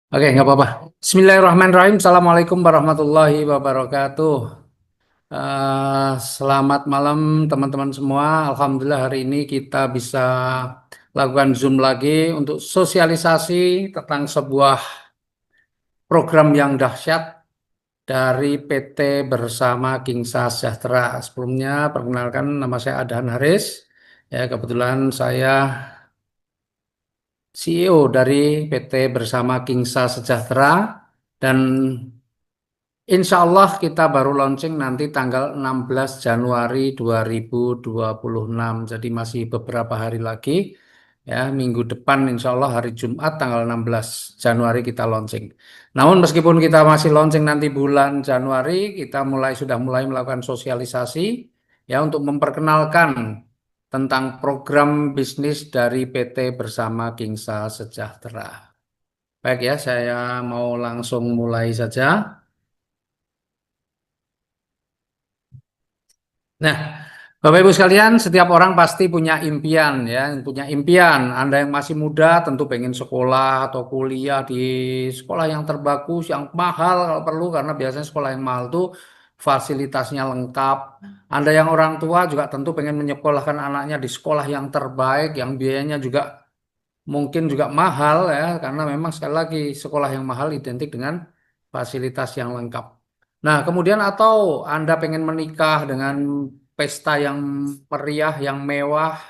Oke, nggak apa-apa. Bismillahirrahmanirrahim. Assalamualaikum warahmatullahi wabarakatuh. Selamat malam teman-teman semua. Alhamdulillah hari ini kita bisa lakukan Zoom lagi untuk sosialisasi tentang sebuah program yang dahsyat dari PT Bersama Kingsa Sejahtera. Sebelumnya, perkenalkan nama saya Adhan Haris. Ya, kebetulan saya CEO dari PT Bersama Kingsa Sejahtera dan insya Allah kita baru launching nanti tanggal 16 Januari 2026. Jadi masih beberapa hari lagi. Ya, minggu depan insya Allah hari Jumat tanggal 16 Januari kita launching. Namun meskipun kita masih launching nanti bulan Januari, kita sudah mulai melakukan sosialisasi ya untuk memperkenalkan tentang program bisnis dari PT Bersama Kingsa Sejahtera. Baik ya, saya mau langsung mulai saja. Nah, Bapak Ibu sekalian, setiap orang pasti punya impian ya, punya impian. Anda yang masih muda tentu pengen sekolah atau kuliah di sekolah yang terbagus, yang mahal kalau perlu karena biasanya sekolah yang mahal tuh fasilitasnya lengkap. Anda yang orang tua juga tentu pengen menyekolahkan anaknya di sekolah yang terbaik, yang biayanya juga mungkin juga mahal ya, karena memang sekali lagi sekolah yang mahal identik dengan fasilitas yang lengkap. Nah, kemudian atau Anda pengen menikah dengan pesta yang meriah, yang mewah,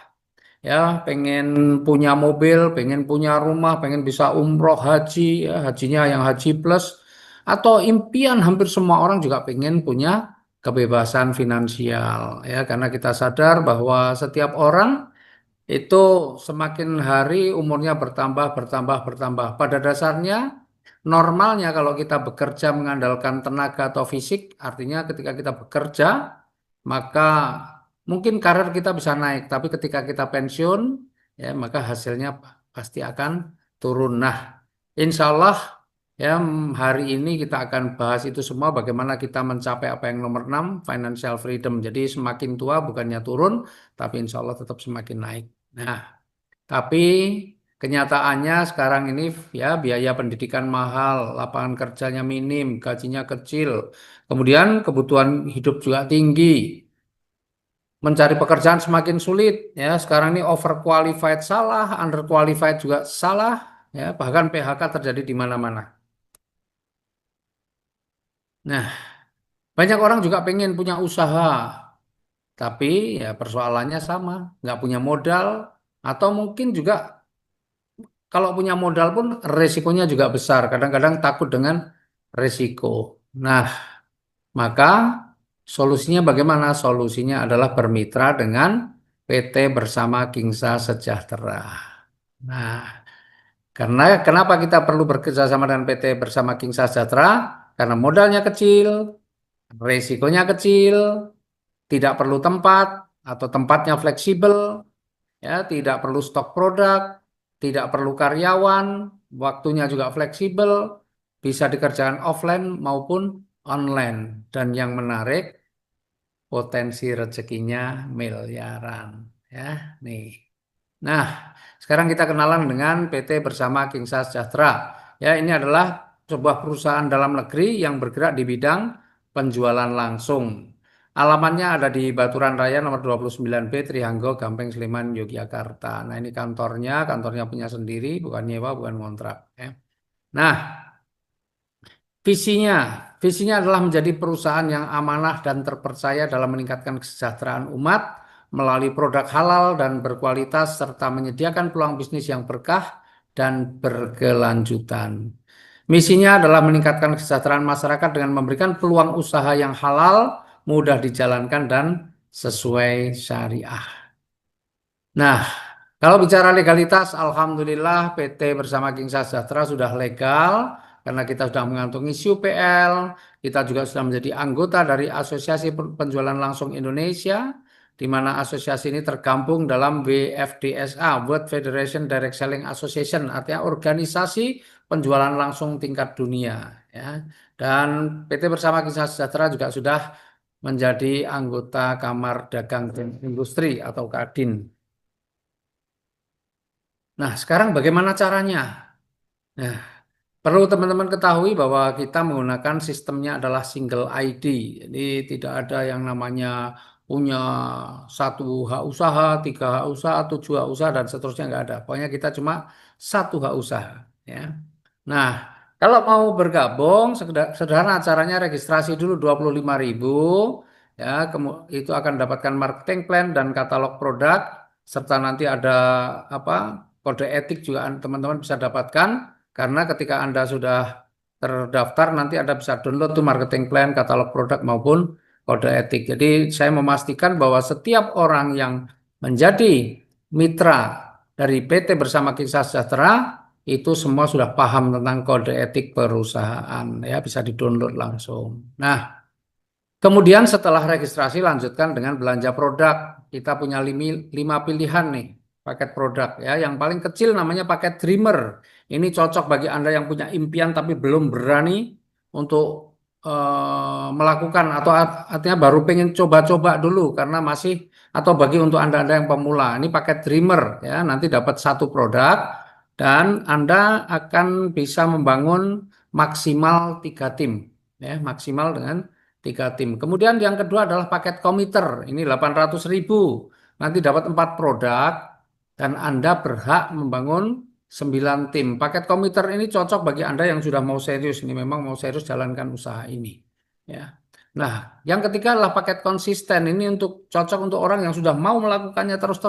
ya, pengen punya mobil, pengen punya rumah, pengen bisa umroh haji, ya, hajinya yang haji plus, atau impian hampir semua orang juga pengen punya kebebasan finansial, ya, karena kita sadar bahwa setiap orang itu semakin hari umurnya bertambah, bertambah, bertambah. Pada dasarnya, normalnya kalau kita bekerja mengandalkan tenaga atau fisik, artinya ketika kita bekerja, maka mungkin karir kita bisa naik. Tapi ketika kita pensiun, ya maka hasilnya pasti akan turun. Nah, insya Allah ya hari ini kita akan bahas itu semua bagaimana kita mencapai apa yang nomor 6 financial freedom. Jadi semakin tua bukannya turun, tapi insya Allah tetap semakin naik. Nah, tapi kenyataannya sekarang ini ya biaya pendidikan mahal, lapangan kerjanya minim, gajinya kecil, kemudian kebutuhan hidup juga tinggi, mencari pekerjaan semakin sulit. Ya, sekarang ini overqualified salah, underqualified juga salah, ya bahkan PHK terjadi di mana-mana. Nah, banyak orang juga pengen punya usaha, tapi ya persoalannya sama, nggak punya modal, atau mungkin juga kalau punya modal pun resikonya juga besar. Kadang-kadang takut dengan resiko. Nah, maka solusinya bagaimana? Solusinya adalah bermitra dengan PT Bersama Kingsa Sejahtera. Nah, karena kenapa kita perlu bekerja sama dengan PT Bersama Kingsa Sejahtera? Karena modalnya kecil, resikonya kecil, tidak perlu tempat atau tempatnya fleksibel, ya tidak perlu stok produk, tidak perlu karyawan, waktunya juga fleksibel, bisa dikerjakan offline maupun online, dan yang menarik potensi rezekinya miliaran, ya nih. Nah, sekarang kita kenalan dengan PT Bersama Kingsa Sejahtera. Ya, ini adalah sebuah perusahaan dalam negeri yang bergerak di bidang penjualan langsung. Alamannya ada di Baturan Raya nomor 29B Trihanggo, Gampeng, Sleman, Yogyakarta. Nah, ini kantornya punya sendiri, bukan nyewa, bukan kontrak. Ya. Nah, visinya, visinya adalah menjadi perusahaan yang amanah dan terpercaya dalam meningkatkan kesejahteraan umat melalui produk halal dan berkualitas serta menyediakan peluang bisnis yang berkah dan berkelanjutan. Misinya adalah meningkatkan kesejahteraan masyarakat dengan memberikan peluang usaha yang halal, mudah dijalankan dan sesuai syariah. Nah, kalau bicara legalitas, alhamdulillah PT Bersama Kingsa Sejahtera sudah legal karena kita sudah mengantongi SUPL, kita juga sudah menjadi anggota dari Asosiasi Penjualan Langsung Indonesia, di mana asosiasi ini tergabung dalam WFDSA, World Federation Direct Selling Association, artinya organisasi penjualan langsung tingkat dunia. Ya. Dan PT Bersama Kingsa Sejahtera juga sudah menjadi anggota Kamar Dagang dan Industri atau Kadin. Nah, sekarang bagaimana caranya? Nah, Perlu teman-teman ketahui bahwa kita menggunakan sistemnya adalah single ID. Jadi tidak ada yang namanya punya satu hak usaha, tiga hak usaha, tujuh hak usaha, dan seterusnya nggak ada. Pokoknya kita cuma satu hak usaha. Ya. Nah, kalau mau bergabung, sederhana caranya registrasi dulu 25.000, ya, itu akan mendapatkan marketing plan dan katalog produk, serta nanti ada apa kode etik juga teman-teman bisa dapatkan, karena ketika Anda sudah terdaftar, nanti Anda bisa download tuh marketing plan, katalog produk maupun kode etik. Jadi saya memastikan bahwa setiap orang yang menjadi mitra dari PT Bersama Kisah Sejahtera itu semua sudah paham tentang kode etik perusahaan, ya bisa didownload langsung. Nah, kemudian setelah registrasi lanjutkan dengan belanja produk. Kita punya lima pilihan nih paket produk ya. Yang paling kecil namanya paket Dreamer. Ini cocok bagi Anda yang punya impian tapi belum berani untuk melakukan, atau artinya baru pengen coba-coba dulu karena masih, atau bagi untuk Anda-Anda yang pemula. Ini paket Dreamer ya. Nanti dapat satu produk dan Anda akan bisa membangun maksimal 3 tim ya, maksimal dengan 3 tim. Kemudian yang kedua adalah paket komiter. Ini 800.000. Nanti dapat 4 produk dan Anda berhak membangun 9 tim. Paket komiter ini cocok bagi Anda yang sudah mau serius. Ini memang mau serius jalankan usaha ini. Ya. Nah, yang ketiga adalah paket konsisten. Ini untuk cocok untuk orang yang sudah mau melakukannya terus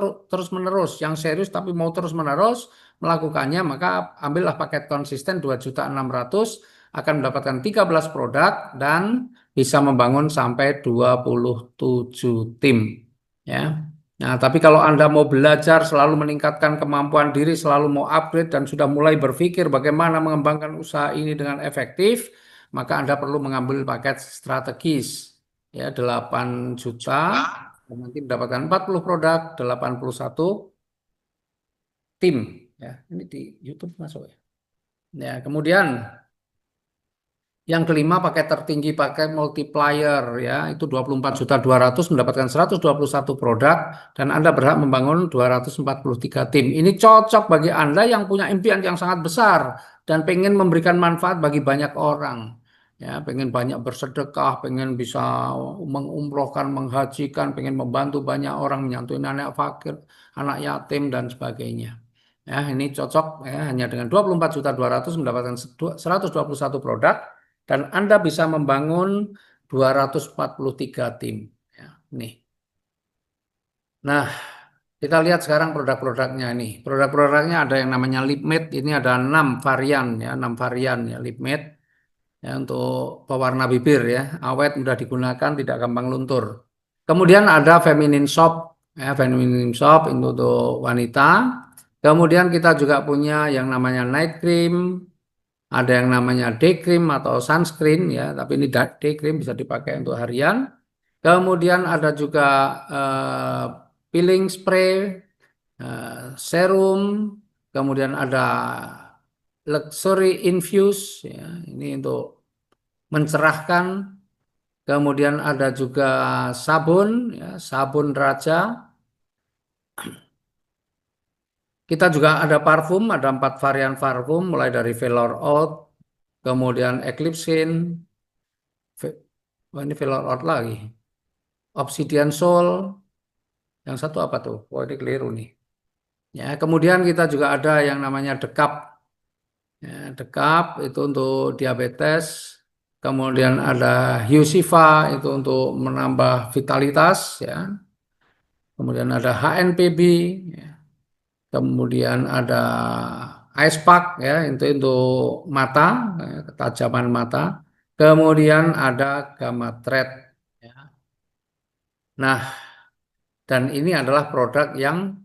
menerus, yang serius tapi mau terus menerus melakukannya, maka ambillah paket konsisten 2.600.000, akan mendapatkan 13 produk dan bisa membangun sampai 27 tim. Ya. Nah, tapi kalau Anda mau belajar, selalu meningkatkan kemampuan diri, selalu mau upgrade dan sudah mulai berpikir bagaimana mengembangkan usaha ini dengan efektif, maka Anda perlu mengambil paket strategis. Ya, 8 juta, dan nanti mendapatkan 40 produk, 81 tim. Ya, ini di YouTube masuk ya. Ya, kemudian yang kelima paket tertinggi, paket multiplier ya, itu 24.200.000 mendapatkan 121 produk dan Anda berhak membangun 243 tim. Ini cocok bagi Anda yang punya impian yang sangat besar dan pengen memberikan manfaat bagi banyak orang. Ya, pengen banyak bersedekah, pengen bisa mengumrohkan, menghajikan, pengen membantu banyak orang, menyantuni anak fakir, anak yatim dan sebagainya. Ya, ini cocok ya, hanya dengan 24.200.000 mendapatkan 121 produk dan Anda bisa membangun 243 tim. Ya, nih. Nah, kita lihat sekarang produk-produknya ini. Produk-produknya ada yang namanya LipMate, ini ada 6 varian ya, 6 varian ya LipMate ya, untuk pewarna bibir ya, awet, mudah digunakan, tidak gampang luntur. Kemudian ada Feminine Soap ya, Feminine Soap itu untuk wanita. Kemudian kita juga punya yang namanya Night Cream, ada yang namanya day cream atau sunscreen ya, tapi ini day cream bisa dipakai untuk harian. Kemudian ada juga eh, peeling spray, serum, kemudian ada luxury infuse ya, ini untuk mencerahkan. Kemudian ada juga sabun ya, sabun Raja. Kita juga ada parfum, ada 4 varian parfum mulai dari Velour Oud, kemudian Eclipse, oh ini Velour Oud lagi. Obsidian Soul, yang satu apa tuh? Oh ini keliru nih. Ya, kemudian kita juga ada yang namanya Decaf. Ya, Decaf itu untuk diabetes. Kemudian ada Husiva itu untuk menambah vitalitas ya. Kemudian ada HNPB, ya. Kemudian ada Ice Pack ya, itu untuk mata, ya, ketajaman mata. Kemudian ada Gamma Thread. Ya. Nah, dan ini adalah produk yang,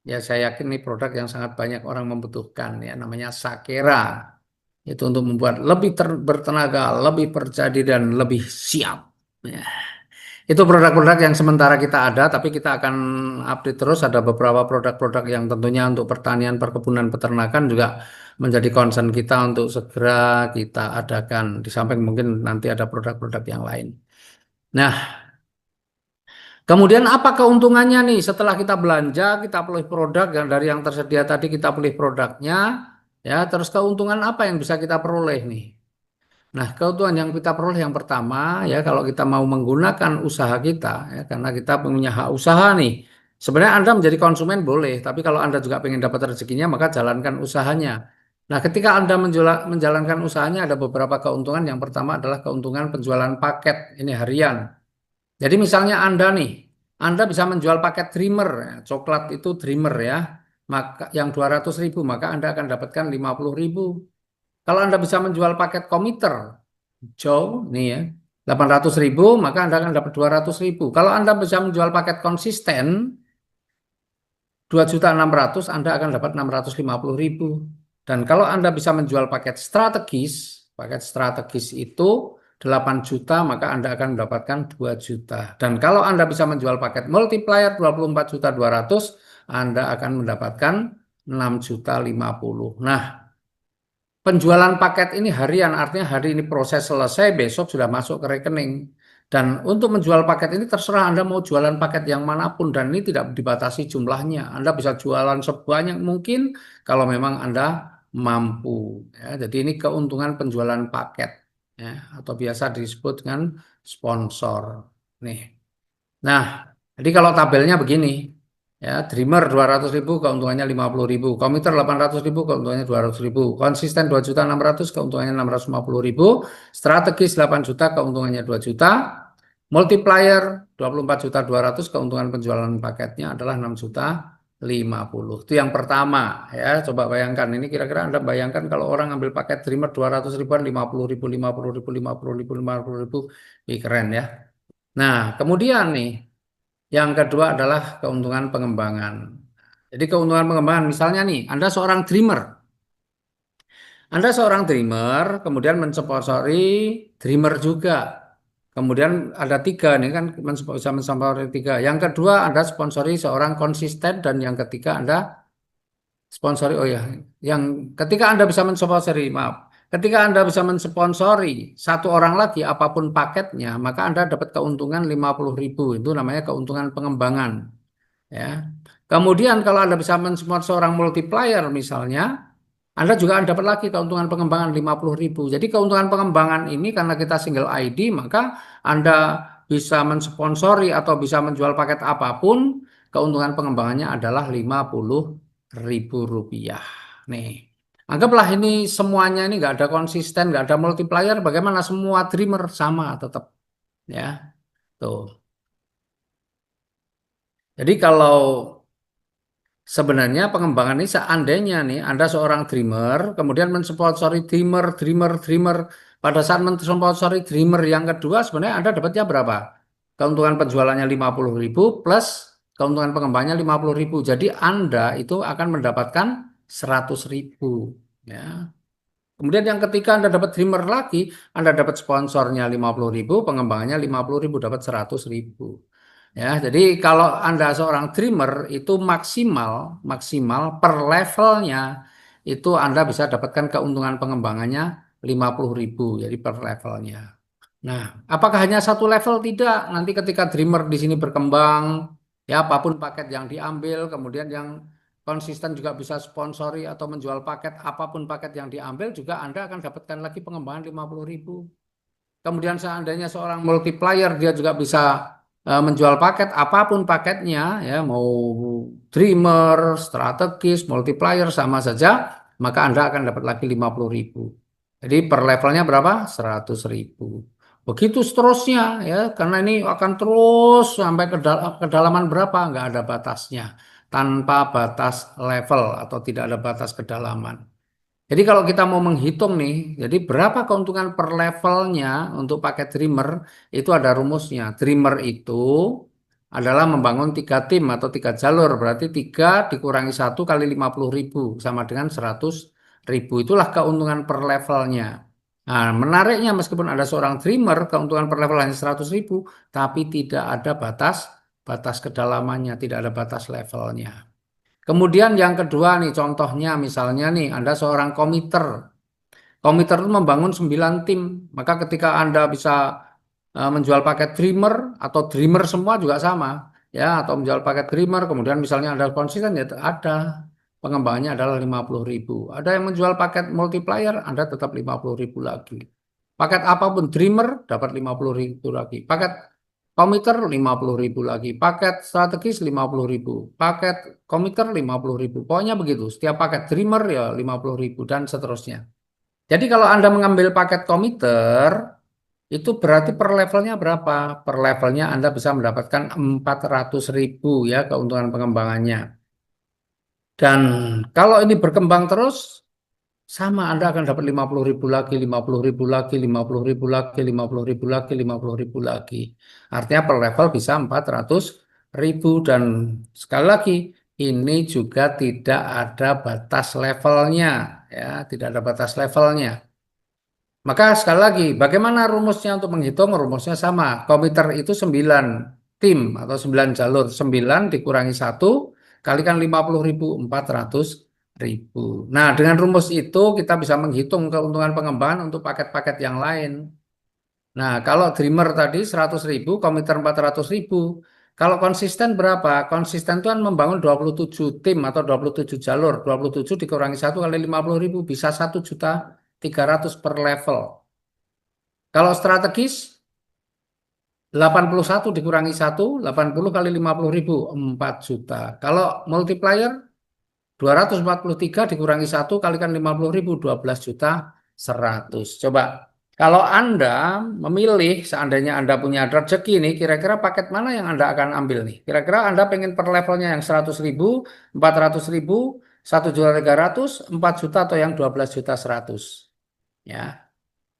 ya saya yakin ini produk yang sangat banyak orang membutuhkan ya, namanya Sakera. Itu untuk membuat lebih bertenaga, lebih percaya diri dan lebih siap. Ya. Itu produk-produk yang sementara kita ada, tapi kita akan update terus. Ada beberapa produk-produk yang tentunya untuk pertanian, perkebunan, peternakan juga menjadi concern kita untuk segera kita adakan. Di samping mungkin nanti ada produk-produk yang lain. Nah, kemudian apa keuntungannya nih setelah kita belanja, kita pilih produk yang dari yang tersedia tadi, kita pilih produknya. Ya, terus keuntungan apa yang bisa kita peroleh nih? Nah, keuntungan yang kita peroleh yang pertama ya kalau kita mau menggunakan usaha kita ya karena kita punya hak usaha nih. Sebenarnya Anda menjadi konsumen boleh, tapi kalau Anda juga pengen dapat rezekinya maka jalankan usahanya. Nah, ketika Anda menjalankan usahanya ada beberapa keuntungan. Yang pertama adalah keuntungan penjualan paket ini harian. Jadi misalnya Anda nih, Anda bisa menjual paket Dreamer, ya, coklat itu Dreamer ya, maka yang 200.000 maka Anda akan dapatkan 50.000. Kalau Anda bisa menjual paket komiter, Joe, nih ya, 800.000, maka Anda akan dapat 200.000. Kalau Anda bisa menjual paket konsisten, 2.600.000, Anda akan dapat 650.000. Dan kalau Anda bisa menjual paket strategis itu 8 juta, maka Anda akan mendapatkan 2 juta. Dan kalau Anda bisa menjual paket multiplier 24.200.000, Anda akan mendapatkan 6.050.000. Nah, penjualan paket ini harian, artinya hari ini proses selesai, besok sudah masuk ke rekening. Dan untuk menjual paket ini terserah Anda mau jualan paket yang manapun dan ini tidak dibatasi jumlahnya. Anda bisa jualan sebanyak mungkin kalau memang Anda mampu. Ya, jadi ini keuntungan penjualan paket ya, atau biasa disebut dengan sponsor. Nih. Nah, jadi kalau tabelnya begini, ya, Dreamer 200.000 keuntungannya 50.000, Commuter 800.000 keuntungannya 200.000, Konsisten 2.600.000 keuntungannya 650.000, Strategis 8 juta keuntungannya 2 juta, Multiplier 24.200.000 keuntungan penjualan paketnya adalah 6.050.000. Itu yang pertama ya. Coba bayangkan ini kira-kira Anda bayangkan kalau orang ambil paket Dreamer 200 ribuan 50.000 50.000 50.000 50.000, ih, keren ya. Nah, kemudian nih yang kedua adalah keuntungan pengembangan. Jadi keuntungan pengembangan misalnya nih, Anda seorang dreamer, kemudian mensponsori dreamer juga. Kemudian ada tiga nih kan bisa mensponsori tiga. Yang kedua Anda sponsori seorang konsisten dan yang ketiga Anda sponsori, oh ya, yang ketika Anda bisa mensponsori, maaf, ketika Anda bisa mensponsori satu orang lagi apapun paketnya, maka Anda dapat keuntungan 50.000. Itu namanya keuntungan pengembangan. Ya. Kemudian kalau Anda bisa mensponsor seorang multiplier misalnya, Anda juga akan dapat lagi keuntungan pengembangan 50.000. Jadi keuntungan pengembangan ini karena kita single ID, maka Anda bisa mensponsori atau bisa menjual paket apapun, keuntungan pengembangannya adalah 50.000 rupiah. Nih, anggaplah ini semuanya ini nggak ada konsisten, nggak ada multiplier, bagaimana semua dreamer sama tetap, ya. Tuh. Jadi kalau sebenarnya pengembangan ini seandainya nih Anda seorang dreamer, kemudian mensponsori dreamer. Pada saat mensponsori dreamer yang kedua, sebenarnya Anda dapatnya berapa? Keuntungan penjualannya 50.000 plus keuntungan pengembangannya 50.000. Jadi Anda itu akan mendapatkan 100.000. Ya. Kemudian yang ketiga Anda dapat dreamer lagi, Anda dapat sponsornya 50.000, pengembangannya 50.000, dapat 100.000. Ya, jadi kalau Anda seorang dreamer itu maksimal maksimal per levelnya itu Anda bisa dapatkan keuntungan pengembangannya 50.000, jadi per levelnya. Nah, apakah hanya satu level? Tidak. Nanti ketika dreamer di sini berkembang, ya apapun paket yang diambil, kemudian yang konsisten juga bisa sponsori atau menjual paket, apapun paket yang diambil juga Anda akan dapatkan lagi pengembangan 50.000. Kemudian seandainya seorang multiplier dia juga bisa menjual paket apapun paketnya ya mau dreamer, strategis, multiplier sama saja maka Anda akan dapat lagi 50.000. Jadi per levelnya berapa? 100.000. Begitu seterusnya ya karena ini akan terus sampai kedalaman berapa nggak ada batasnya tanpa batas level atau tidak ada batas kedalaman. Jadi kalau kita mau menghitung nih, jadi berapa keuntungan per levelnya untuk paket Dreamer, itu ada rumusnya. Dreamer itu adalah membangun tiga tim atau tiga jalur, berarti tiga dikurangi satu kali 50.000, sama dengan 100.000. Itulah keuntungan per levelnya. Nah, menariknya meskipun ada seorang Dreamer, keuntungan per level hanya 100.000, tapi tidak ada batas batas kedalamannya, tidak ada batas levelnya. Kemudian yang kedua nih contohnya misalnya nih Anda seorang komiter. Komiter itu membangun 9 tim. Maka ketika Anda bisa menjual paket Dreamer atau Dreamer semua juga sama. Ya, atau menjual paket Dreamer, kemudian misalnya Anda konsisten ya ada. pengembangannya adalah 50.000. Ada yang menjual paket multiplier, Anda tetap 50.000 lagi. Paket apapun, Dreamer dapat 50.000 lagi. Paket komputer 50.000 lagi. Paket strategis 50.000. Paket komputer 50.000. Pokoknya begitu. Setiap paket Dreamer ya 50.000 dan seterusnya. Jadi kalau Anda mengambil paket komputer, itu berarti per levelnya berapa? Per levelnya Anda bisa mendapatkan 400.000 ya keuntungan pengembangannya. Dan kalau ini berkembang terus, sama Anda akan dapat 50.000 lagi, 50.000 lagi, 50.000 lagi, 50.000 lagi, 50.000 lagi. Artinya per level bisa 400.000. Dan sekali lagi, ini juga tidak ada batas levelnya. Ya, tidak ada batas levelnya. Maka sekali lagi, bagaimana rumusnya untuk menghitung? Rumusnya sama. Komputer itu 9 tim atau 9 jalur. 9 dikurangi 1 kalikan 50.000, 400.000. Nah, dengan rumus itu kita bisa menghitung keuntungan pengembangan untuk paket-paket yang lain. Nah, kalau Dreamer tadi 100.000, komputer 400.000. Kalau konsisten berapa? Konsisten itu kan membangun 27 tim atau 27 jalur. 27 dikurangi 1 kali 50.000 bisa 1.300.000 per level. Kalau strategis 81 dikurangi 1, 80 kali 50.000, 4 juta. Kalau multiplier 243 dikurangi 1 kalikan 50.000, 12 juta 100. Coba, kalau Anda memilih, seandainya Anda punya rezeki nih, kira-kira paket mana yang Anda akan ambil nih? Kira-kira Anda pengen per levelnya yang 100.000, 400.000, 1.300.000, 4 juta atau yang 12 juta 100. Ya.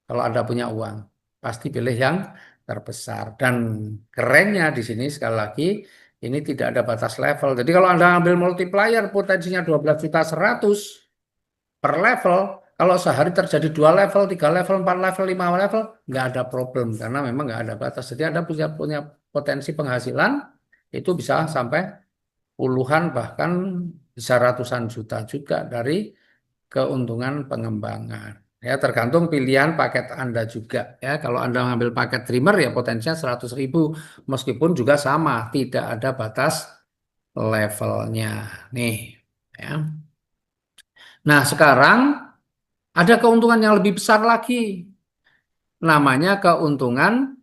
Kalau Anda punya uang, pasti pilih yang terbesar. Dan kerennya di sini sekali lagi, ini tidak ada batas level. Jadi kalau Anda ambil multiplier potensinya 12 juta 100 per level, kalau sehari terjadi 2 level, 3 level, 4 level, 5 level, nggak ada problem karena memang nggak ada batas. Jadi Anda punya potensi penghasilan itu bisa sampai puluhan bahkan bisa ratusan juta juga dari keuntungan pengembangan. Ya, tergantung pilihan paket Anda juga. Ya, kalau Anda mengambil paket Dreamer ya potensinya 100.000. Meskipun juga sama, tidak ada batas levelnya. Nih, ya. Nah, sekarang ada keuntungan yang lebih besar lagi. Namanya keuntungan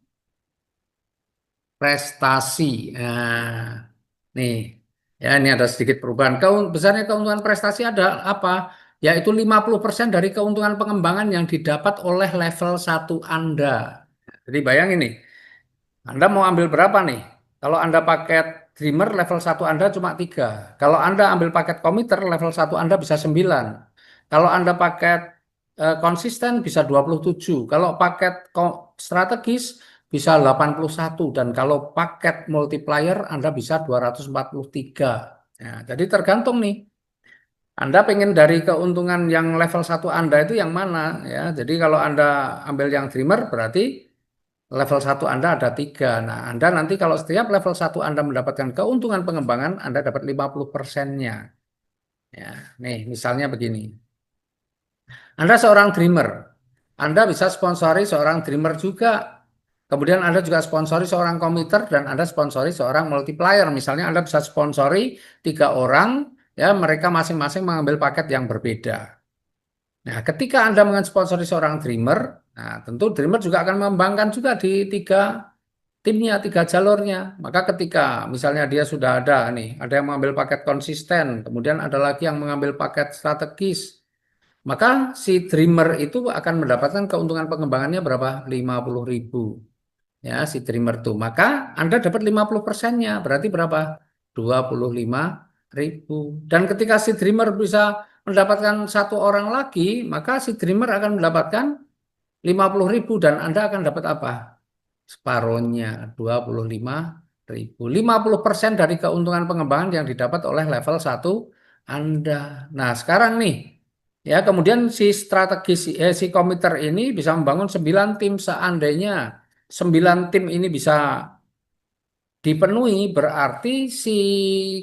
prestasi. Nah, nih, ya ini ada sedikit perubahan. Besarnya keuntungan prestasi ada apa? Yaitu 50% dari keuntungan pengembangan yang didapat oleh level 1 Anda. Jadi bayangin nih, Anda mau ambil berapa nih? Kalau Anda paket Dreamer level 1 Anda cuma 3. Kalau Anda ambil paket komputer level 1 Anda bisa 9. Kalau Anda paket konsisten bisa 27. Kalau paket strategis bisa 81 dan kalau paket multiplier Anda bisa 243. Ya, jadi tergantung nih. Anda pengen dari keuntungan yang level 1 Anda itu yang mana ya. Jadi kalau Anda ambil yang Dreamer berarti level 1 Anda ada 3. Nah, Anda nanti kalau setiap level 1 Anda mendapatkan keuntungan pengembangan, Anda dapat 50%-nya. Ya, nih misalnya begini. Anda seorang dreamer. Anda bisa sponsori seorang dreamer juga. Kemudian Anda juga sponsori seorang komputer dan Anda sponsori seorang multiplier. Misalnya Anda bisa sponsori 3 orang, ya mereka masing-masing mengambil paket yang berbeda. Nah, ketika Anda mensponsori seorang dreamer, nah tentu dreamer juga akan mengembangkan juga di 3 timnya, 3 jalurnya. Maka ketika misalnya dia sudah ada nih, ada yang mengambil paket konsisten, kemudian ada lagi yang mengambil paket strategis, maka si dreamer itu akan mendapatkan keuntungan pengembangannya berapa? 50.000. Ya, si dreamer tuh. Maka Anda dapat 50%-nya. Berarti berapa? 25.000. Dan ketika si dreamer bisa mendapatkan 1 orang lagi, maka si dreamer akan mendapatkan 50.000 dan Anda akan dapat apa? Separohnya, 25.000. 50% dari keuntungan pengembangan yang didapat oleh level 1 Anda. Nah, sekarang nih, ya kemudian si komputer ini bisa membangun 9 tim seandainya 9 tim ini bisa dipenuhi, berarti si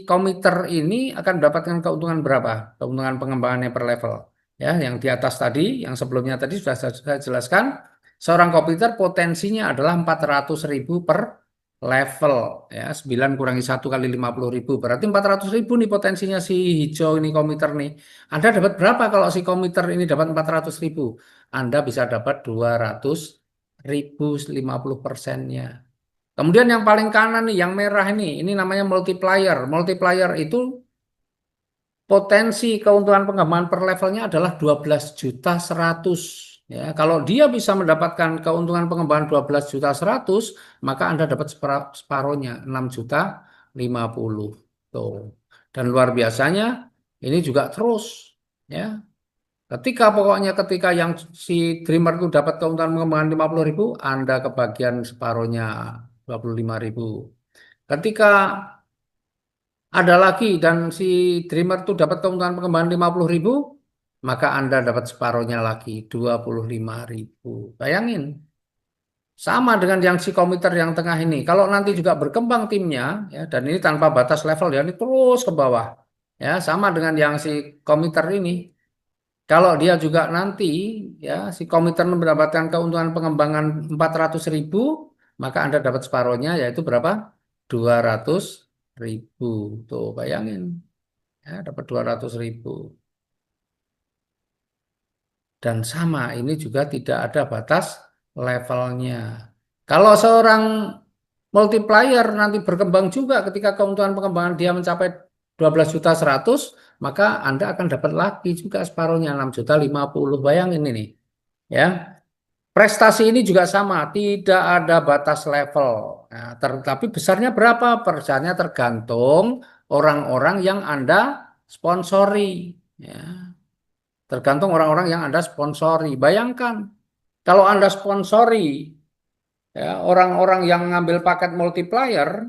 komputer ini akan mendapatkan keuntungan berapa? Keuntungan pengembangannya per level. Ya, yang di atas tadi, yang sebelumnya tadi sudah saya jelaskan, seorang komputer potensinya adalah 400.000 per level, ya 9 kurangi 1 kali 50.000 berarti 400.000 nih potensinya si hijau ini komiter nih. Anda dapat berapa kalau si komiter ini dapat 400.000? Anda bisa dapat 200.000 50%-nya. Kemudian yang paling kanan nih, yang merah ini namanya multiplier. Multiplier itu potensi keuntungan pengembangan per levelnya adalah 12.100.000. Ya, kalau dia bisa mendapatkan keuntungan pengembangan 12.100.000, maka Anda dapat separohnya 6.050. Tuh. Dan luar biasanya ini juga terus, ya. Ketika yang si dreamer itu dapat keuntungan pengembangan 50.000, Anda kebagian separohnya 25.000. Ketika ada lagi dan si dreamer itu dapat keuntungan pengembangan 50.000, maka Anda dapat separohnya lagi 25.000. Bayangin, sama dengan yang si komputer yang tengah ini. Kalau nanti juga berkembang timnya, ya, dan ini tanpa batas level ya, ini terus ke bawah. Ya, sama dengan yang si komputer ini. Kalau dia juga nanti, ya, si komputer mendapatkan keuntungan pengembangan 400.000, maka Anda dapat separohnya yaitu berapa? 200.000. Tuh, bayangin. Ya, dapat 200.000. Dan sama, ini juga tidak ada batas levelnya. Kalau seorang multiplier nanti berkembang juga ketika keuntungan pengembangan dia mencapai 12.100.000, maka Anda akan dapat lagi juga separuhnya 6.050. Bayangin ini. Ya, prestasi ini juga sama, tidak ada batas level. Nah, tetapi besarnya berapa? Besarnya tergantung orang-orang yang Anda sponsori. Ya. Tergantung orang-orang yang Anda sponsori. Bayangkan, kalau Anda sponsori ya, orang-orang yang ngambil paket multiplier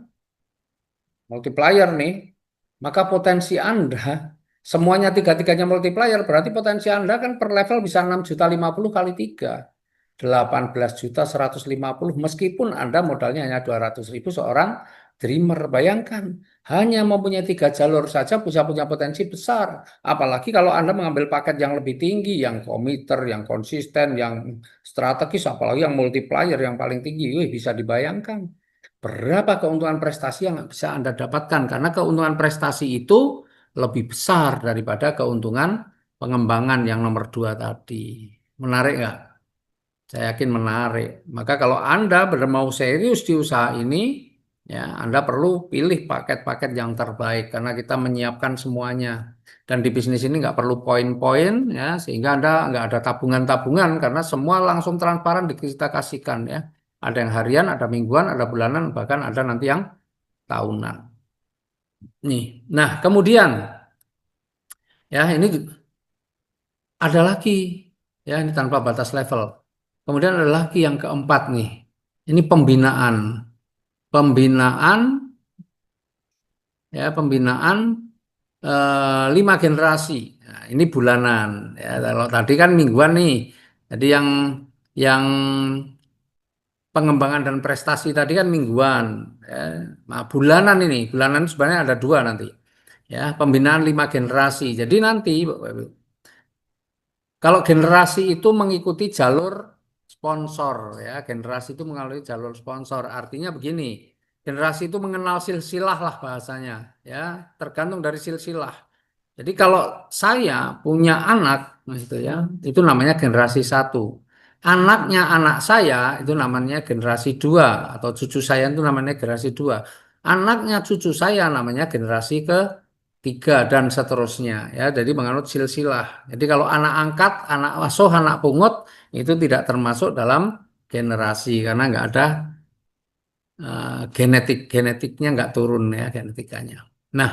nih, maka potensi Anda semuanya tiga-tiganya multiplier, berarti potensi Anda kan per level bisa 6.050 kali 3. 18.150 meskipun Anda modalnya hanya 200.000 seorang dreamer. Bayangkan, hanya mempunyai 3 jalur saja bisa punya potensi besar. Apalagi kalau Anda mengambil paket yang lebih tinggi, yang komiter, yang konsisten, yang strategis, apalagi yang multiplier yang paling tinggi. Wih, bisa dibayangkan berapa keuntungan prestasi yang bisa Anda dapatkan. Karena keuntungan prestasi itu lebih besar daripada keuntungan pengembangan yang nomor 2 tadi. Menarik nggak? Saya yakin menarik. Maka kalau Anda benar mau serius di usaha ini, ya Anda perlu pilih paket-paket yang terbaik karena kita menyiapkan semuanya. Dan di bisnis ini nggak perlu poin-poin, ya sehingga Anda nggak ada tabungan-tabungan karena semua langsung transparan kita kasihkan ya. Ada yang harian, ada mingguan, ada bulanan, bahkan ada nanti yang tahunan. Nih, nah kemudian ya ini ada lagi ya ini tanpa batas level. Kemudian ada lagi yang keempat nih. Ini pembinaan. Pembinaan ya pembinaan 5 generasi. Nah, ini bulanan ya. Kalau tadi kan mingguan nih. Jadi yang pengembangan dan prestasi tadi kan mingguan. Ya. Nah, bulanan sebenarnya ada 2 nanti. Ya, pembinaan 5 generasi. Jadi nanti kalau generasi itu mengikuti jalur sponsor ya, generasi itu mengalami jalur sponsor. Artinya begini, generasi itu mengenal silsilah lah bahasanya, ya, tergantung dari silsilah. Jadi kalau saya punya anak, itu ya, itu namanya generasi 1. Anaknya anak saya itu namanya generasi 2 atau cucu saya itu namanya generasi 2. Anaknya cucu saya namanya generasi ke-3 dan seterusnya ya. Jadi menganut silsilah. Jadi kalau anak angkat, anak asuh, anak pungut itu tidak termasuk dalam generasi karena nggak ada genetiknya nggak turun ya genetikanya. Nah,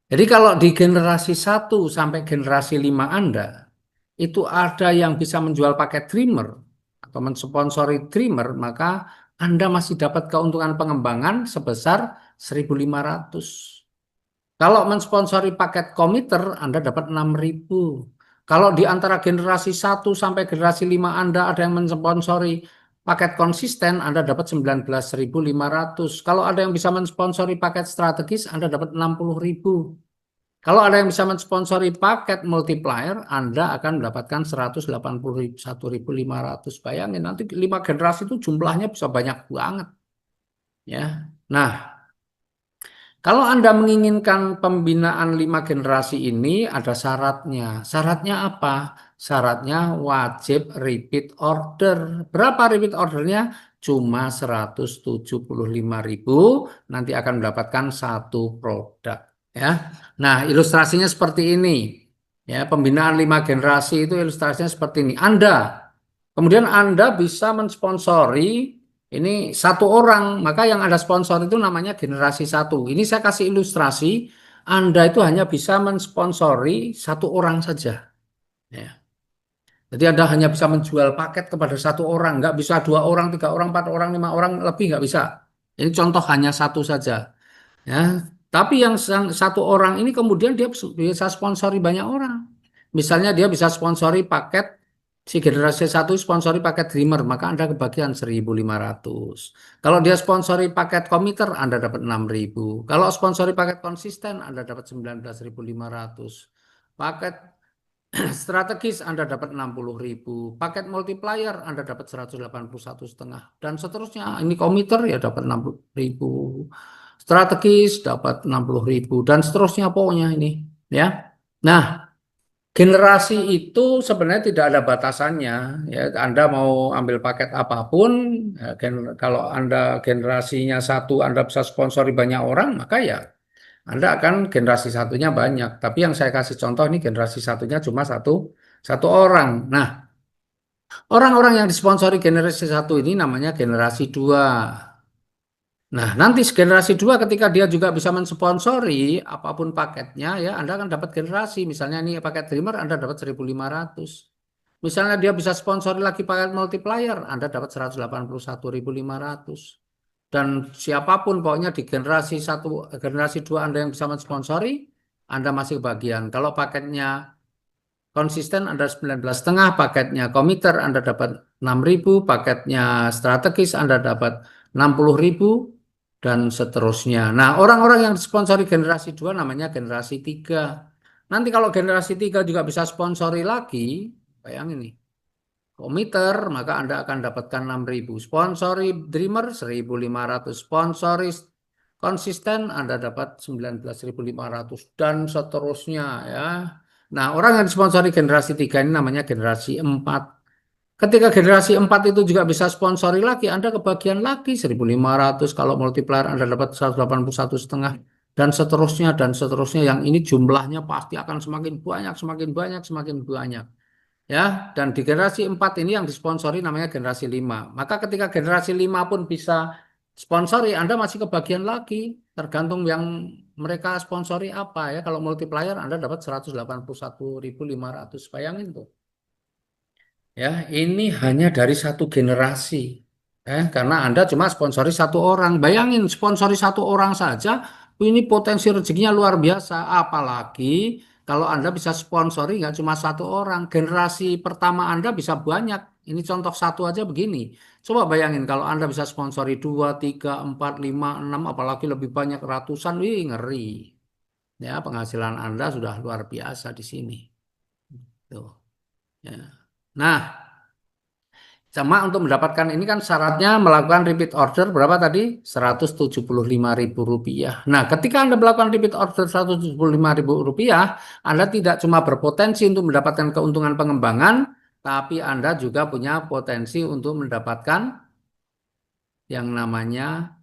jadi kalau di generasi 1 sampai generasi 5 Anda, itu ada yang bisa menjual paket dreamer atau mensponsori dreamer, maka Anda masih dapat keuntungan pengembangan sebesar 1.500. Kalau mensponsori paket komiter, Anda dapat 6.000. Kalau di antara generasi 1 sampai generasi 5 Anda ada yang mensponsori paket konsisten, Anda dapat 19.500. Kalau ada yang bisa mensponsori paket strategis, Anda dapat 60.000. Kalau ada yang bisa mensponsori paket multiplier, Anda akan mendapatkan 181.500. Bayangin, nanti 5 generasi itu jumlahnya bisa banyak banget. Ya. Nah, kalau Anda menginginkan pembinaan 5 generasi ini ada syaratnya. Syaratnya apa? Syaratnya wajib repeat order. Berapa repeat ordernya? Cuma 175.000. Nanti akan mendapatkan satu produk. Ya. Nah, ilustrasinya seperti ini. Ya, pembinaan 5 generasi itu ilustrasinya seperti ini. Kemudian Anda bisa mensponsori ini satu orang, maka yang ada sponsor itu namanya generasi satu. Ini saya kasih ilustrasi, Anda itu hanya bisa mensponsori satu orang saja. Ya. Jadi Anda hanya bisa menjual paket kepada satu orang, nggak bisa 2 orang, 3 orang, 4 orang, 5 orang, lebih nggak bisa. Ini contoh hanya satu saja. Ya, tapi yang satu orang ini kemudian dia bisa sponsori banyak orang. Misalnya dia bisa sponsori paket si generasi satu sponsori paket Dreamer, maka Anda kebagian 1.500. Kalau dia sponsori paket komiter, Anda dapat 6.000. Kalau sponsori paket konsisten, Anda dapat 19.500. Paket strategis Anda dapat 60.000, paket multiplier Anda dapat 181,5 dan seterusnya. Ini komiter ya dapat 60.000, strategis dapat 60.000 dan seterusnya pokoknya ini ya. Nah, generasi itu sebenarnya tidak ada batasannya ya. Anda mau ambil paket apapun ya, kalau Anda generasinya satu Anda bisa sponsori banyak orang maka ya anda akan generasi satunya banyak, tapi yang saya kasih contoh ini generasi satunya cuma satu satu orang. Nah, orang-orang yang disponsori generasi satu ini namanya generasi dua. Nah, nanti generasi dua ketika dia juga bisa mensponsori apapun paketnya ya, Anda akan dapat generasi. Misalnya ini paket Dreamer Anda dapat 1.500. Misalnya dia bisa sponsori lagi paket multiplier, Anda dapat 181.500. Dan siapapun pokoknya di generasi satu, generasi dua Anda yang bisa mensponsori, Anda masih kebagian. Kalau paketnya konsisten Anda 19,5, paketnya komiter Anda dapat 6.000, paketnya strategis Anda dapat 60.000 dan seterusnya. Nah, orang-orang yang sponsori generasi 2 namanya generasi 3. Nanti kalau generasi 3 juga bisa sponsori lagi, bayangin nih. Komiter, maka Anda akan dapatkan 6.000. Sponsori Dreamer 1.500. Sponsori konsisten Anda dapat 19.500 dan seterusnya ya. Nah, orang yang disponsori generasi 3 ini namanya generasi 4. Ketika generasi 4 itu juga bisa sponsori lagi, Anda kebagian lagi 1.500. Kalau multiplier Anda dapat 181,5 dan seterusnya dan seterusnya. Yang ini jumlahnya pasti akan semakin banyak, semakin banyak, semakin banyak. Ya, dan di generasi 4 ini yang disponsori namanya generasi 5. Maka ketika generasi 5 pun bisa sponsori, Anda masih kebagian lagi, tergantung yang mereka sponsori apa ya. Kalau multiplier Anda dapat 181.500. Bayangin tuh. Ya, ini hanya dari satu generasi. Karena Anda cuma sponsori satu orang. Bayangin, sponsori satu orang saja, ini potensi rezekinya luar biasa. Apalagi kalau Anda bisa sponsori nggak cuma satu orang. Generasi pertama Anda bisa banyak. Ini contoh satu aja begini. Coba bayangin kalau Anda bisa sponsori 2, 3, 4, 5, 6, apalagi lebih banyak ratusan, wih ngeri. Ya, penghasilan Anda sudah luar biasa di sini. Tuh. Ya. Nah, sama untuk mendapatkan ini kan syaratnya melakukan repeat order berapa tadi? 175.000 rupiah. Nah, ketika Anda melakukan repeat order 175.000 rupiah, Anda tidak cuma berpotensi untuk mendapatkan keuntungan pengembangan, tapi Anda juga punya potensi untuk mendapatkan yang namanya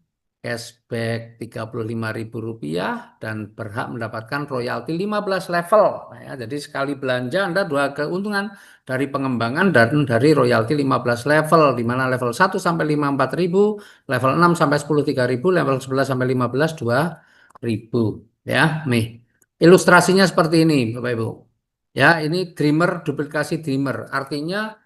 cashback 35.000 rupiah dan berhak mendapatkan royalti 15 level. Nah, ya, jadi sekali belanja Anda dua keuntungan dari pengembangan dan dari royalti 15 level, di mana level 1 sampai 5 4.000, level 6 sampai 10 3.000, level 11 sampai 15 2.000. Ya, nih. Ilustrasinya seperti ini, Bapak Ibu. Ya, ini Dreamer duplikasi Dreamer. Artinya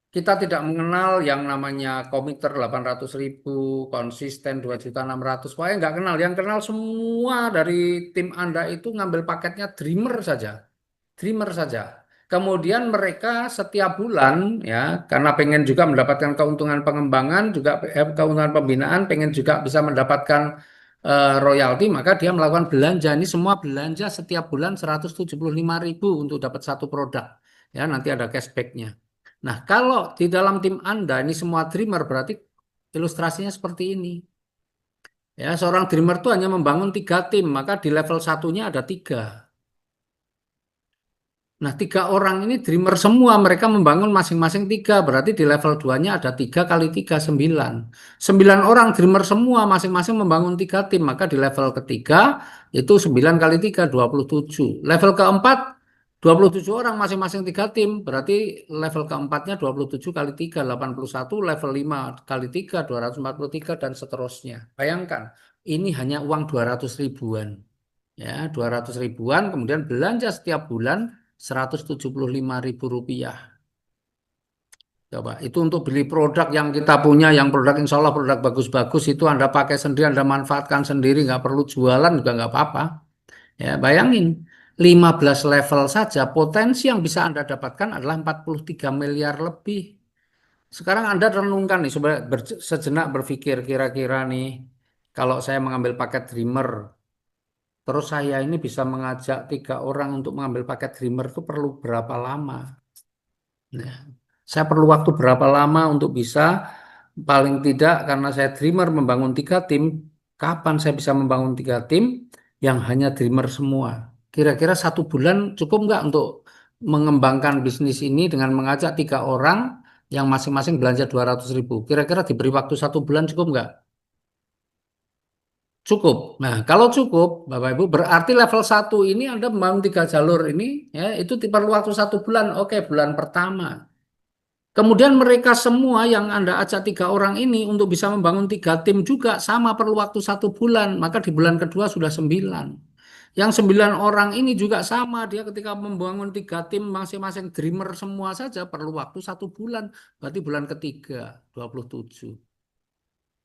kita tidak mengenal yang namanya komiter 800.000, konsisten 2.600.000. Wah, nggak kenal. Yang kenal semua dari tim Anda itu ngambil paketnya Dreamer saja. Dreamer saja. Kemudian mereka setiap bulan ya, karena pengen juga mendapatkan keuntungan pengembangan, juga keuntungan pembinaan, pengen juga bisa mendapatkan royalti, maka dia melakukan belanja. Ini semua belanja setiap bulan 175.000 untuk dapat satu produk. Ya, nanti ada cashbacknya. Nah, kalau di dalam tim Anda ini semua dreamer berarti ilustrasinya seperti ini. Ya, seorang dreamer itu hanya membangun 3 tim, maka di level satunya ada 3. Nah, 3 orang ini dreamer semua, mereka membangun masing-masing 3. Berarti di level 2-nya ada 3 kali 3, 9. 9 orang dreamer semua, masing-masing membangun 3 tim. Maka di level ketiga, itu 9 kali 3, 27. Level keempat, 27 orang masing-masing 3 tim. Berarti level keempatnya 27 kali 3, 81. Level 5 kali 3, 243, dan seterusnya. Bayangkan, ini hanya uang 200 ribuan. Ya, 200 ribuan, kemudian belanja setiap bulan 175 ribu rupiah. Coba, itu untuk beli produk yang kita punya, yang produk insya Allah produk bagus-bagus itu Anda pakai sendiri, Anda manfaatkan sendiri, nggak perlu jualan juga nggak apa-apa. Ya, bayangin, 15 level saja potensi yang bisa Anda dapatkan adalah 43 miliar lebih. Sekarang Anda renungkan nih, coba sejenak berpikir kira-kira nih, kalau saya mengambil paket Dreamer, terus saya ini bisa mengajak 3 orang untuk mengambil paket Dreamer itu perlu berapa lama? Nah, saya perlu waktu berapa lama untuk bisa paling tidak karena saya dreamer membangun 3 tim, kapan saya bisa membangun 3 tim yang hanya dreamer semua? Kira-kira 1 bulan cukup nggak untuk mengembangkan bisnis ini dengan mengajak 3 orang yang masing-masing belanja 200 ribu? Kira-kira diberi waktu 1 bulan cukup nggak? Cukup. Nah, kalau cukup, Bapak Ibu, berarti level 1 ini Anda membangun 3 jalur ini, ya, itu perlu waktu 1 bulan. Oke, bulan pertama. Kemudian mereka semua yang Anda ajak 3 orang ini untuk bisa membangun 3 tim juga sama perlu waktu 1 bulan. Maka di bulan kedua sudah 9. Yang 9 orang ini juga sama. Dia ketika membangun 3 tim masing-masing dreamer semua saja perlu waktu 1 bulan. Berarti bulan ketiga 27.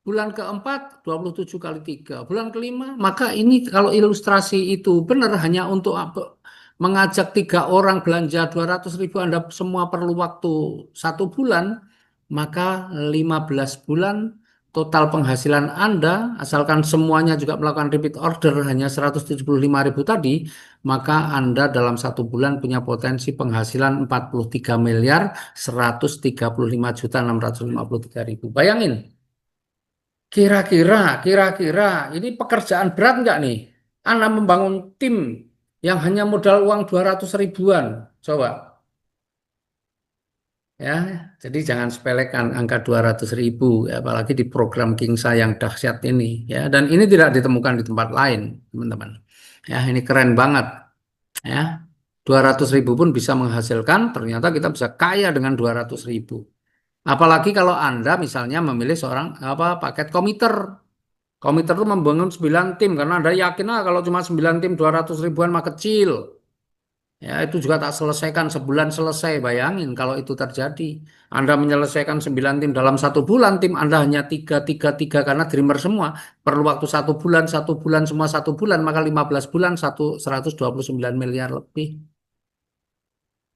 Bulan keempat 27 kali 3. Bulan kelima, maka ini kalau ilustrasi itu benar hanya untuk apa? Mengajak 3 orang belanja 200 ribu Anda semua perlu waktu 1 bulan, maka 15 bulan total penghasilan Anda, asalkan semuanya juga melakukan repeat order hanya 175 ribu tadi, maka Anda dalam 1 bulan punya potensi penghasilan 43 miliar 135 juta 653 ribu. Bayangin. Kira-kira, ini pekerjaan berat nggak nih? Anda membangun tim yang hanya modal uang 200 ribuan. Coba, ya. Jadi jangan sepelekan angka 200 ribu, ya, apalagi di program Kingsa yang dahsyat ini. Ya, dan ini tidak ditemukan di tempat lain, teman-teman. Ya, ini keren banget. Ya, 200 ribu pun bisa menghasilkan, ternyata kita bisa kaya dengan 200 ribu. Apalagi kalau Anda misalnya memilih seorang apa paket komiter. Komiter itu membangun 9 tim karena Anda yakin kalau cuma 9 tim 200 ribuan mah kecil. Ya, itu juga tak selesaikan sebulan selesai. Bayangin kalau itu terjadi. Anda menyelesaikan 9 tim dalam 1 bulan, tim Anda hanya 3 karena dreamer semua. Perlu waktu 1 bulan, 1 bulan, semua 1 bulan, maka 15 bulan, 129 miliar lebih.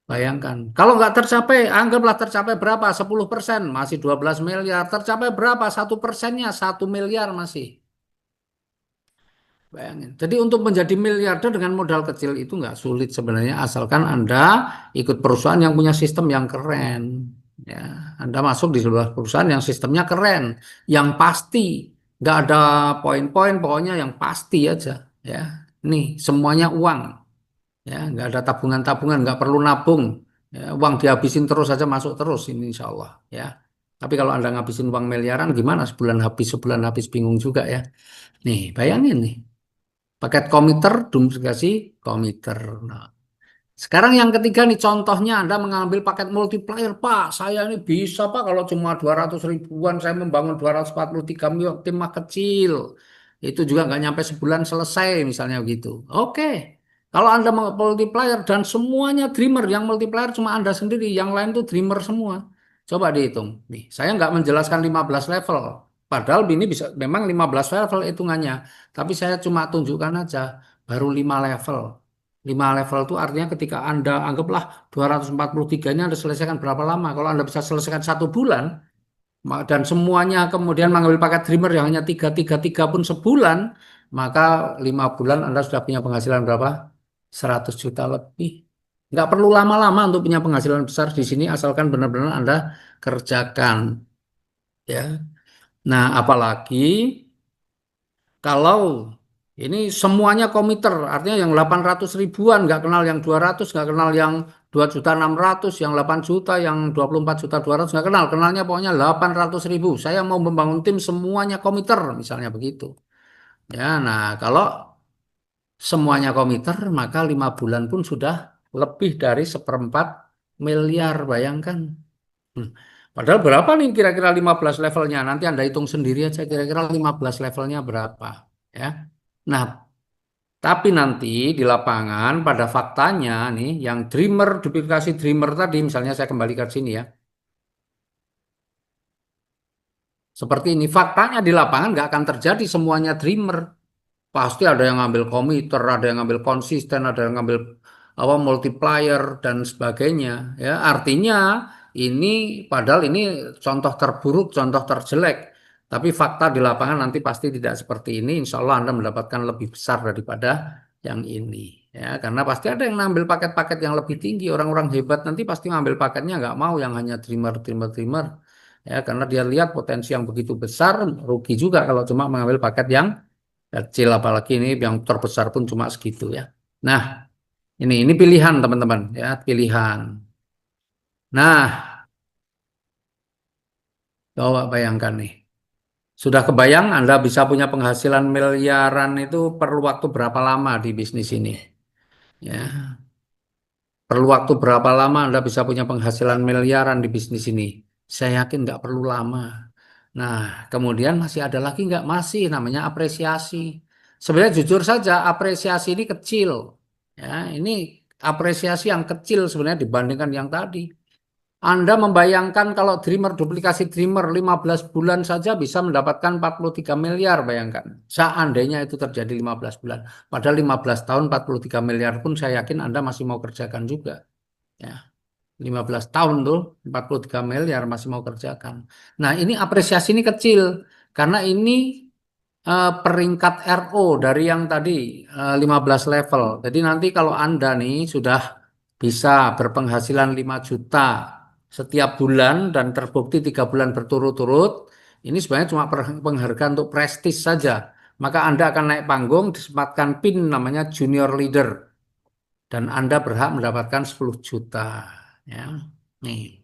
Bayangkan. Kalau nggak tercapai, anggaplah tercapai berapa? 10%, masih 12 miliar. Tercapai berapa? 1%-nya, 1 miliar masih. Bayangin. Jadi untuk menjadi miliarder dengan modal kecil itu nggak sulit sebenarnya asalkan Anda ikut perusahaan yang punya sistem yang keren. Ya, Anda masuk di sebuah perusahaan yang sistemnya keren, yang pasti, nggak ada poin-poin, pokoknya yang pasti aja. Ya, nih semuanya uang. Ya, nggak ada tabungan-tabungan, nggak perlu nabung. Ya, uang dihabisin terus saja masuk terus ini insya Allah. Ya, tapi kalau Anda ngabisin uang miliaran gimana? Sebulan habis bingung juga ya. Nih, bayangin nih. Paket komiter, duplikasi komiter. Nah, sekarang yang ketiga nih contohnya Anda mengambil paket multiplier. Pak, saya ini bisa Pak kalau cuma 200 ribuan saya membangun 243 miliar tim mah kecil. Itu juga nggak nyampe sebulan selesai misalnya begitu. Oke. Kalau Anda mau multiplier dan semuanya dreamer, yang multiplier cuma Anda sendiri, yang lain tuh dreamer semua. Coba dihitung. Nih, saya nggak menjelaskan 15 level. Padahal ini bisa memang 15 level hitungannya. Tapi saya cuma tunjukkan aja baru 5 level. 5 level itu artinya ketika Anda anggaplah 243 ini Anda selesaikan berapa lama? Kalau Anda bisa selesaikan 1 bulan dan semuanya kemudian mengambil paket Dreamer yang hanya 333 pun sebulan, maka 5 bulan Anda sudah punya penghasilan berapa? 100 juta lebih. Nggak perlu lama-lama untuk punya penghasilan besar di sini asalkan benar-benar Anda kerjakan. Ya. Nah, apalagi Kalau ini semuanya komiter, artinya yang 800 ribuan, nggak kenal yang 200, nggak kenal yang 2.600.000, yang 8 juta, yang 24.200.000, nggak kenal. Kenalnya pokoknya 800 ribu. Saya mau membangun tim semuanya komiter, misalnya begitu. Ya, nah kalau semuanya komiter, maka 5 bulan pun sudah lebih dari 1/4 miliar, bayangkan. Hmm. Padahal berapa nih kira-kira 15 levelnya? Nanti Anda hitung sendiri aja kira-kira 15 levelnya berapa. Ya. Nah, tapi nanti di lapangan pada faktanya nih yang dreamer, duplikasi dreamer tadi, misalnya saya kembali ke sini ya. Seperti ini, faktanya di lapangan nggak akan terjadi semuanya dreamer. Pasti ada yang ngambil komiter, ada yang ngambil konsisten, ada yang ngambil apa multiplier dan sebagainya. Ya, artinya ini padahal ini contoh terburuk, contoh terjelek. Tapi fakta di lapangan nanti pasti tidak seperti ini. Insya Allah Anda mendapatkan lebih besar daripada yang ini. Ya, karena pasti ada yang ngambil paket-paket yang lebih tinggi. Orang-orang hebat nanti pasti ngambil paketnya nggak mau yang hanya dreamer, dreamer, dreamer. Ya, karena dia lihat potensi yang begitu besar, rugi juga kalau cuma mengambil paket yang kecil, apalagi ini yang terbesar pun cuma segitu ya. Nah, ini pilihan teman-teman ya, pilihan. Nah, coba bayangkan nih. Sudah kebayang Anda bisa punya penghasilan miliaran itu perlu waktu berapa lama di bisnis ini? Ya, perlu waktu berapa lama Anda bisa punya penghasilan miliaran di bisnis ini? Saya yakin nggak perlu lama. Nah, kemudian masih ada lagi nggak? Masih namanya apresiasi. Sebenarnya jujur saja apresiasi ini kecil. Ya, ini apresiasi yang kecil sebenarnya dibandingkan yang tadi. Anda membayangkan kalau Dreamer, duplikasi Dreamer 15 bulan saja bisa mendapatkan 43 miliar, bayangkan. Seandainya itu terjadi 15 bulan. Padahal 15 tahun 43 miliar pun saya yakin Anda masih mau kerjakan juga. Ya, 15 tahun tuh 43 miliar masih mau kerjakan. Nah, ini apresiasi ini kecil karena ini peringkat RO dari yang tadi 15 level. Jadi nanti kalau Anda nih sudah bisa berpenghasilan 5 juta setiap bulan dan terbukti 3 bulan berturut-turut, ini sebenarnya cuma penghargaan untuk prestis saja. Maka Anda akan naik panggung, disematkan PIN namanya junior leader dan Anda berhak mendapatkan 10 juta. Ya, nih.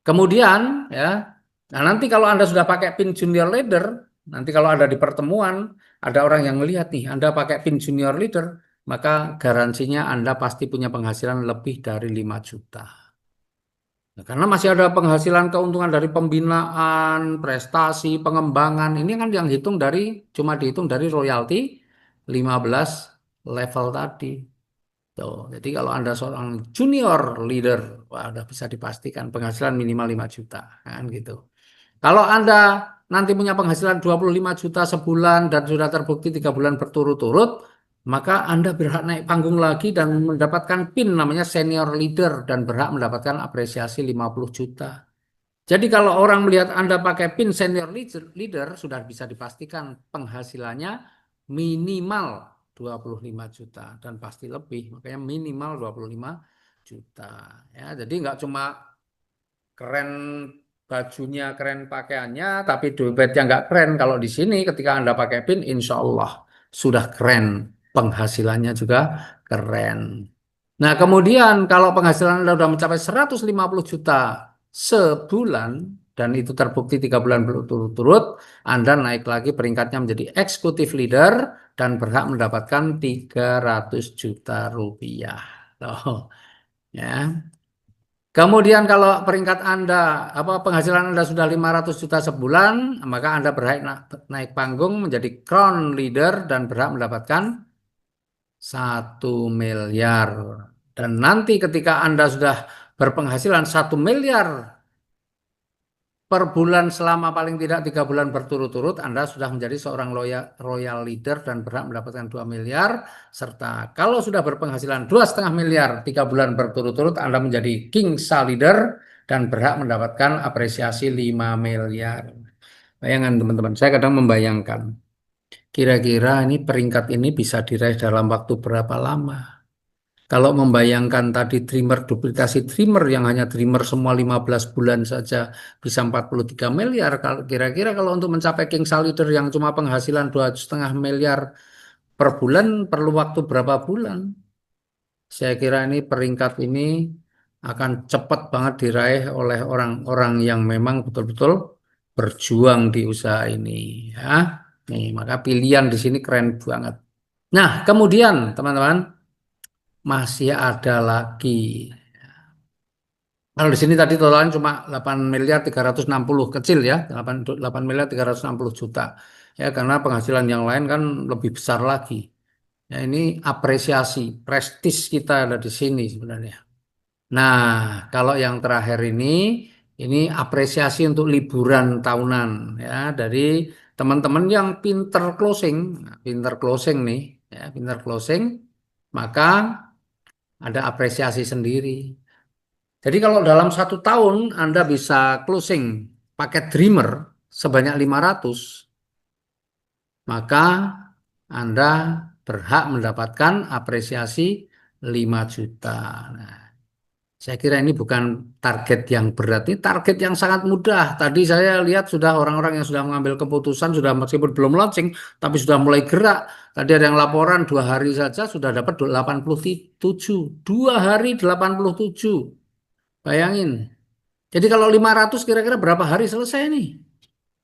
Kemudian ya, nah nanti kalau Anda sudah pakai PIN junior leader, nanti kalau ada di pertemuan, ada orang yang melihat nih, Anda pakai PIN junior leader, maka garansinya Anda pasti punya penghasilan lebih dari 5 juta. Nah, karena masih ada penghasilan keuntungan dari pembinaan, prestasi, pengembangan. Ini kan yang hitung dari, cuma dihitung dari royalti 15 level tadi. Tuh, jadi kalau Anda seorang junior leader, wah, udah bisa dipastikan penghasilan minimal 5 juta, kan gitu. Kalau Anda nanti punya penghasilan 25 juta sebulan dan sudah terbukti 3 bulan berturut-turut, maka Anda berhak naik panggung lagi dan mendapatkan PIN namanya senior leader dan berhak mendapatkan apresiasi 50 juta. Jadi kalau orang melihat Anda pakai PIN senior leader, sudah bisa dipastikan penghasilannya minimal 25 juta dan pasti lebih. Makanya minimal 25 juta. Ya, jadi nggak cuma keren bajunya, keren pakaiannya, tapi dompetnya nggak keren. Kalau di sini ketika Anda pakai PIN, insya Allah sudah keren. Penghasilannya juga keren. Nah, kemudian kalau penghasilan Anda sudah mencapai 150 juta sebulan, dan itu terbukti 3 bulan berturut-turut, Anda naik lagi peringkatnya menjadi eksekutif leader dan berhak mendapatkan 300 juta rupiah. Tuh, ya. Kemudian kalau peringkat Anda, apa penghasilan Anda sudah 500 juta sebulan, maka Anda berhak naik panggung menjadi crown leader dan berhak mendapatkan 1 miliar. Dan nanti ketika Anda sudah berpenghasilan 1 miliar per bulan selama paling tidak 3 bulan berturut-turut, Anda sudah menjadi seorang royal leader dan berhak mendapatkan 2 miliar. Serta kalau sudah berpenghasilan 2,5 miliar 3 bulan berturut-turut, Anda menjadi king leader dan berhak mendapatkan apresiasi 5 miliar. Bayangkan teman-teman, saya kadang membayangkan, kira-kira ini peringkat ini bisa diraih dalam waktu berapa lama? Kalau membayangkan tadi dreamer, duplikasi dreamer yang hanya dreamer semua 15 bulan saja bisa 43 miliar. Kalau kira-kira kalau untuk mencapai King Leader yang cuma penghasilan 2,5 miliar per bulan perlu waktu berapa bulan? Saya kira ini peringkat ini akan cepat banget diraih oleh orang-orang yang memang betul-betul berjuang di usaha ini, ya. Nih, maka pilihan di sini keren banget. Nah, kemudian teman-teman masih ada lagi. Kalau di sini tadi totalnya cuma 8,360 miliar, kecil ya, 8,360 miliar ya, karena penghasilan yang lain kan lebih besar lagi. Ya, ini apresiasi, prestis kita ada di sini sebenarnya. Nah, kalau yang terakhir ini apresiasi untuk liburan tahunan ya dari teman-teman yang pinter closing. Nah, pinter closing nih, ya, pinter closing, maka ada apresiasi sendiri. Jadi kalau dalam 1 tahun Anda bisa closing paket Dreamer sebanyak 500, maka Anda berhak mendapatkan apresiasi 5 juta. Nah, saya kira ini bukan target yang berat, ini target yang sangat mudah. Tadi saya lihat sudah orang-orang yang sudah mengambil keputusan, sudah meskipun belum launching, tapi sudah mulai gerak. Tadi ada yang laporan 2 hari saja sudah dapat 87. 2 hari 87. Bayangin. Jadi kalau 500 kira-kira berapa hari selesai nih?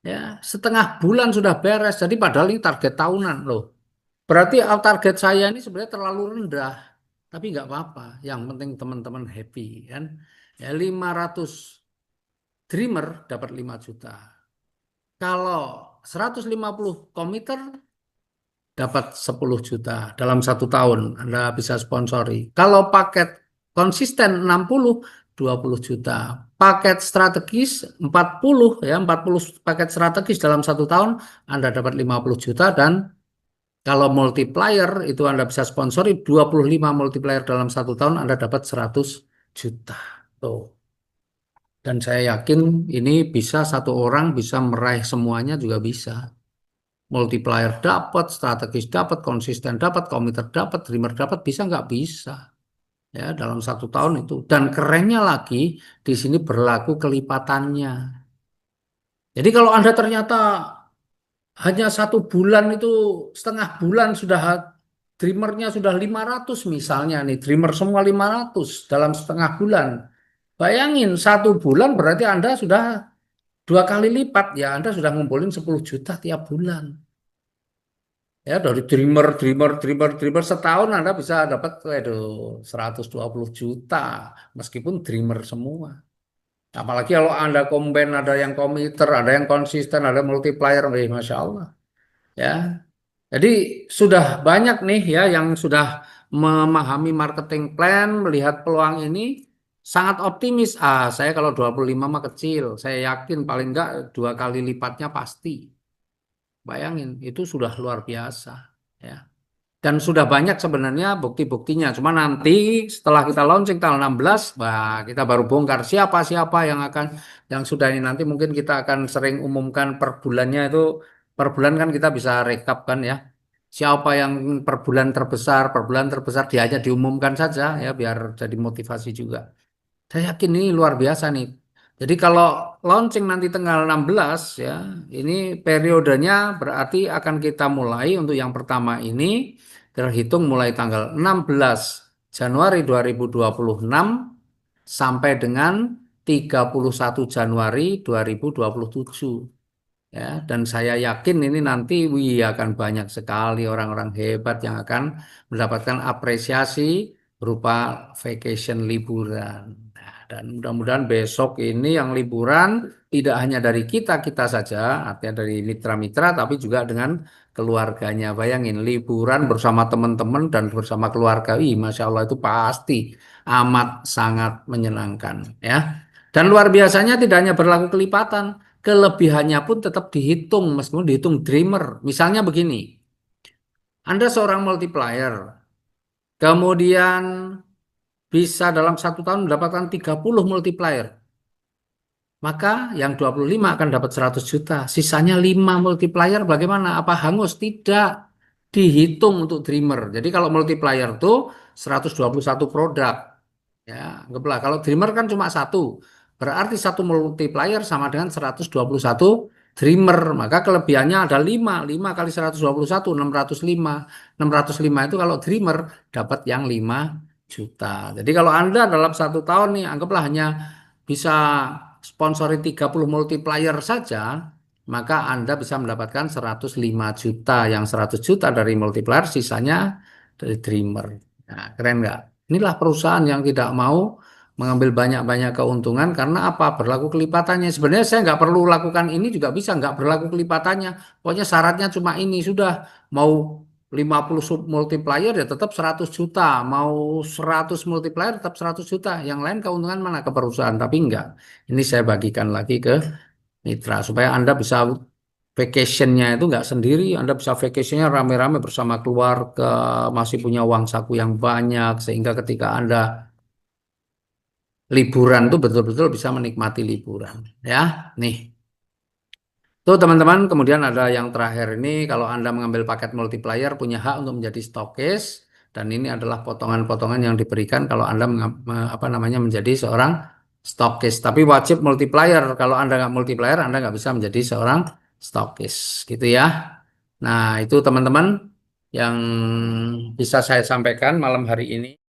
Ya, setengah bulan sudah beres. Jadi padahal ini target tahunan loh. Berarti target saya ini sebenarnya terlalu rendah. Tapi nggak apa-apa. Yang penting teman-teman happy kan. Ya 500 dreamer dapat 5 juta. Kalau 150 komiter dapat 10 juta dalam 1 tahun. Anda bisa sponsori. Kalau paket konsisten 60, 20 juta. Paket strategis 40 ya, 40 paket strategis dalam 1 tahun Anda dapat 50 juta dan kalau multiplier itu Anda bisa sponsori 25 multiplier dalam 1 tahun Anda dapat 100 juta. Tuh. Dan saya yakin ini bisa satu orang bisa meraih semuanya juga bisa. Multiplier dapat, strategis dapat, konsisten dapat, komiter dapat, dreamer dapat, bisa nggak bisa ya dalam 1 tahun itu. Dan kerennya lagi di sini berlaku kelipatannya. Jadi kalau Anda ternyata hanya 1 bulan itu setengah bulan sudah dreamernya sudah 500 misalnya nih, dreamer semua 500 dalam setengah bulan. Bayangin 1 bulan berarti Anda sudah 2 kali lipat ya, Anda sudah ngumpulin 10 juta tiap bulan. Ya, dari dreamer setahun Anda bisa dapat aduh, 120 juta meskipun dreamer semua. Apalagi kalau Anda combine ada yang komiter, ada yang konsisten, ada multiplier, Masya Allah. Ya, jadi sudah banyak nih ya yang sudah memahami marketing plan, melihat peluang ini sangat optimis. Saya kalau 25 mah kecil, saya yakin paling enggak 2 kali lipatnya pasti. Bayangin, itu sudah luar biasa. Ya. Dan sudah banyak sebenarnya bukti-buktinya. Cuma nanti setelah kita launching tanggal 16, bah, kita baru bongkar siapa-siapa yang akan, yang sudah ini nanti mungkin kita akan sering umumkan per bulannya itu, per bulan kan kita bisa rekap kan ya. Siapa yang per bulan terbesar dia hanya diumumkan saja ya biar jadi motivasi juga. Saya yakin ini luar biasa nih. Jadi kalau launching nanti tanggal 16 ya, ini periodenya berarti akan kita mulai untuk yang pertama ini terhitung mulai tanggal 16 Januari 2026 sampai dengan 31 Januari 2027. Ya, dan saya yakin ini nanti wih akan banyak sekali orang-orang hebat yang akan mendapatkan apresiasi berupa vacation liburan. Nah, dan mudah-mudahan besok ini yang liburan tidak hanya dari kita-kita saja, artinya dari mitra-mitra, tapi juga dengan keluarganya. Bayangin liburan bersama teman-teman dan bersama keluarga. Masya Allah itu pasti amat sangat menyenangkan ya. Dan luar biasanya tidak hanya berlaku kelipatan, kelebihannya pun tetap dihitung meskipun dihitung dreamer. Misalnya begini, Anda seorang multiplier, kemudian bisa dalam 1 tahun mendapatkan 30 multiplier. Maka yang 25 akan dapat 100 juta. Sisanya 5 multiplier bagaimana? Apa hangus? Tidak. dihitung untuk Dreamer. Jadi kalau multiplier tuh 121 produk. Ya, anggaplah kalau Dreamer kan cuma satu. Berarti satu multiplier sama dengan 121 Dreamer. Maka kelebihannya ada 5. 5 kali 121, 605. 605 itu kalau Dreamer dapat yang 5 juta. Jadi kalau Anda dalam satu tahun nih, anggaplah hanya bisa sponsori 30 multiplier saja, maka Anda bisa mendapatkan 105 juta. Yang 100 juta dari multiplier, sisanya dari Dreamer. Nah, keren nggak? Inilah perusahaan yang tidak mau mengambil banyak-banyak keuntungan karena apa? Berlaku kelipatannya. Sebenarnya saya nggak perlu lakukan ini juga bisa, nggak berlaku kelipatannya. Pokoknya syaratnya cuma ini, sudah mau 50 sub multiplier ya tetap 100 juta. Mau 100 multiplier tetap 100 juta. Yang lain keuntungan mana ke perusahaan, tapi enggak. Ini saya bagikan lagi ke mitra supaya Anda bisa vacationnya itu nggak sendiri, Anda bisa vacationnya rame-rame bersama keluarga, masih punya uang saku yang banyak, sehingga ketika Anda liburan tuh betul-betul bisa menikmati liburan. Ya, nih. Tuh teman-teman, kemudian ada yang terakhir ini, kalau Anda mengambil paket multiplier punya hak untuk menjadi stokis, dan ini adalah potongan-potongan yang diberikan kalau Anda apa namanya menjadi seorang stokis. Tapi wajib multiplier. Kalau Anda nggak multiplier, Anda nggak bisa menjadi seorang stokis, gitu ya. Nah, itu teman-teman yang bisa saya sampaikan malam hari ini.